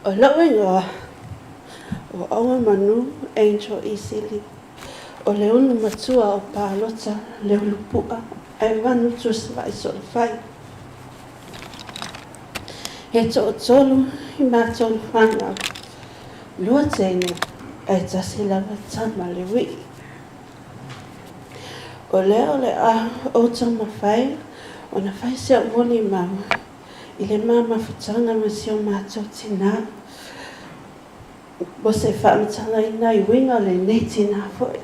O loenga o awa manu angel isili. O le unu matua o Palota le ulupua ai wanu tuswa iso le fai. He to o tolu I mātou whānau. Lua tēne ai tasi lava tama le wii. O leo le a o tama whai, o na whai se o Molimau. I le mama whatanga ma si o mātou tinā. Bo se whaamatanga I nai winga le ne tinā fwoi.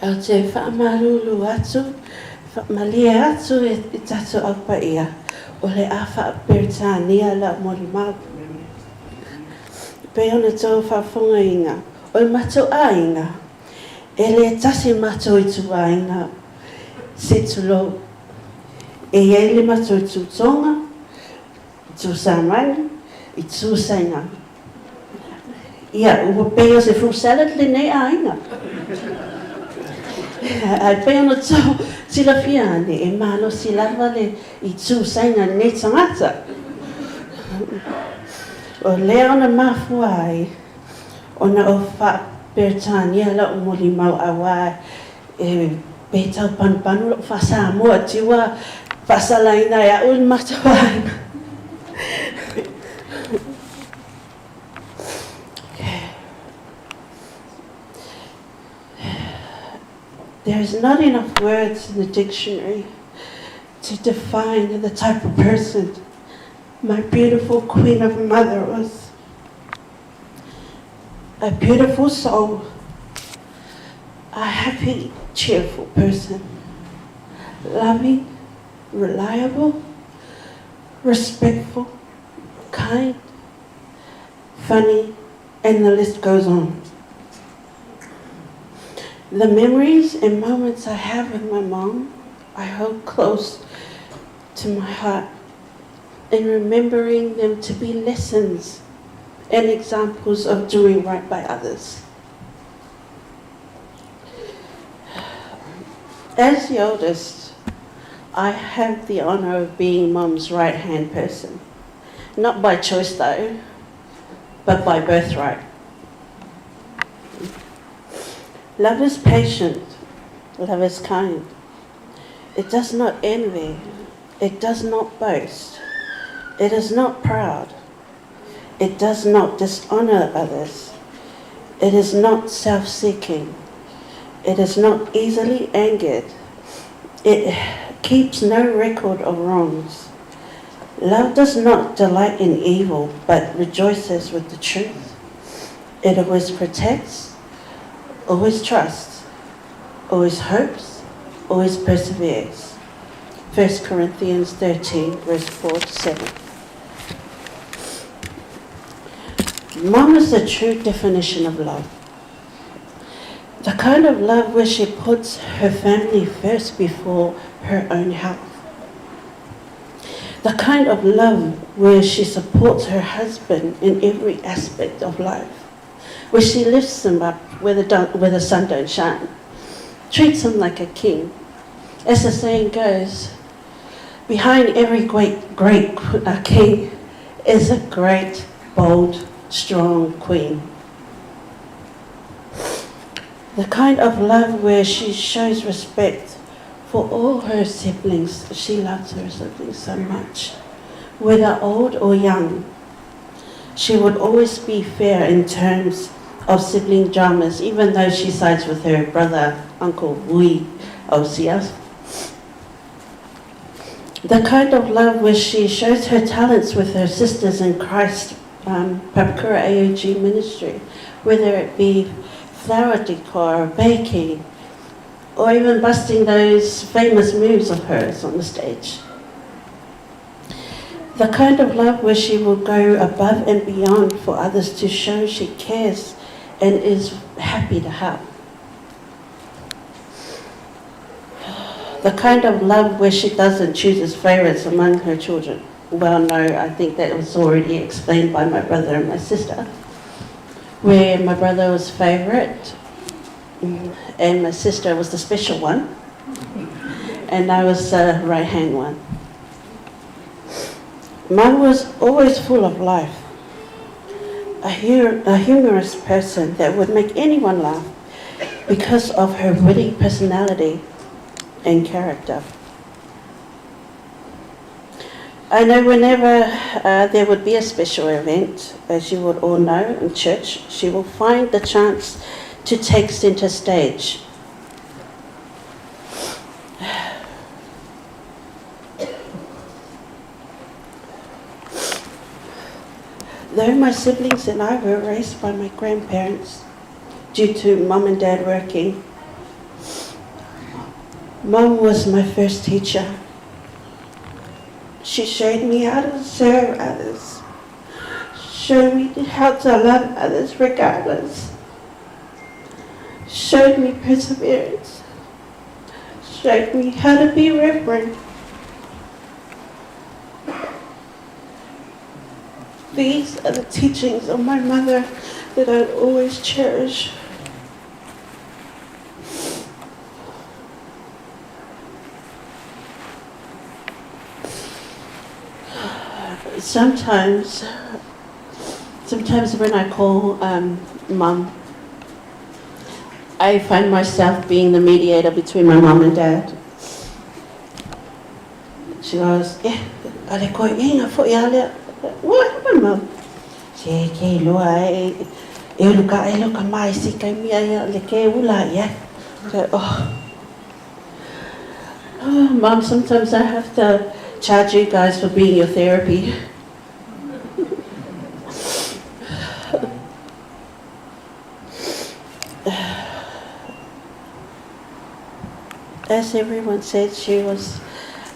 Au te whaamarulu atu, whaamalia atu I tatu au pa ia. O le a whaapertania la Molimau. Pe ona tau whaafonga inga, o le mātou a inga. E le tasi mātou I tua inga, se tulo. E iei le mātou I tūtonga, tū sāmani, I tū sainga. Ia, ua peo se fruit salad le nei a inga. Ai pe ona tau sila fiane, e malo silava le I tū sainga ne tangata. O lea ona mafua ai, ona o whaapertania la o Molimau awa e pe tau panpanu lo whasa mua tiwa whasalaina e a un matawaina. There is not enough words in the dictionary to define the type of person my beautiful Queen of Mother was. A beautiful soul, a happy, cheerful person, loving, reliable, respectful, kind, funny, and the list goes on. The memories and moments I have with my mom, I hold close to my heart, and remembering them to be lessons and examples of doing right by others. As the oldest, I have the honor of being Mom's right-hand person. Not by choice though, but by birthright. Love is patient, love is kind. It does not envy, it does not boast, it is not proud, it does not dishonor others, it is not self-seeking, it is not easily angered, it keeps no record of wrongs. Love does not delight in evil, but rejoices with the truth. It always protects, always trusts, always hopes, always perseveres. 1 Corinthians 13, verse 4 to 7. Mom is the true definition of love. The kind of love where she puts her family first before her own health. The kind of love where she supports her husband in every aspect of life, where she lifts him up where the sun don't shine, treats him like a king. As the saying goes, behind every great king is a great, bold, strong queen. The kind of love where she shows respect for all her siblings. She loves her siblings so much, whether old or young. She would always be fair in terms of sibling dramas, even though she sides with her brother, Uncle Wui Osia. The kind of love where she shows her talents with her sisters in Christ, Papakura AOG ministry, whether it be flower decor, baking, or even busting those famous moves of hers on the stage. The kind of love where she will go above and beyond for others to show she cares and is happy to help. The kind of love where she doesn't choose favorites among her children. Well, no, I think that was already explained by my brother and my sister, where my brother was favorite and my sister was the special one, and I was the right-hand one. Mum was always full of life, a humorous person that would make anyone laugh because of her witty personality and character. I know whenever there would be a special event, as you would all know, in church, she will find the chance to take centre stage. Though my siblings and I were raised by my grandparents due to Mum and Dad working, Mum was my first teacher. She showed me how to serve others, showed me how to love others regardless, showed me perseverance, showed me how to be reverent. These are the teachings of my mother that I'd always cherish. Sometimes when I call Mum, I find myself being the mediator between my mum and dad. She goes, ale ko inga fo yale. What happened, Mum? She ke loa e luka mai si kai mia ya le ke ula ya. Oh, Mum, sometimes I have to charge you guys for being your therapy. As everyone said, she was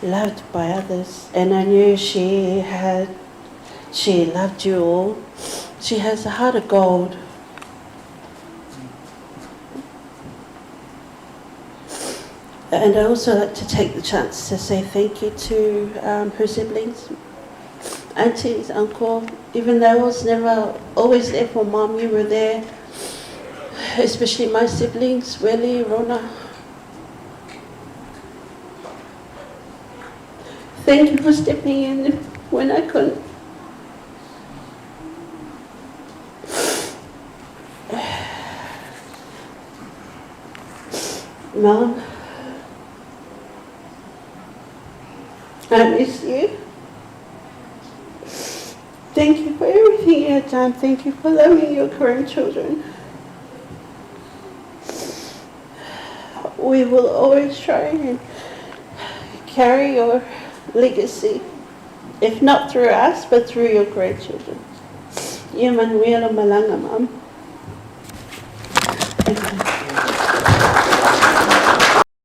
loved by others, and I knew she loved you all. She has a heart of gold. And I also like to take the chance to say thank you to her siblings, aunties, uncle. Even though I was never always there for Mum, you were there. Especially my siblings, Willie, Rona. Thank you for stepping in when I couldn't. Mum, I miss you. Thank you for everything you have done. Thank you for loving your grandchildren. We will always try and carry your legacy, if not through us, but through your grandchildren. Ia manuela malanga, Mum. Thank you.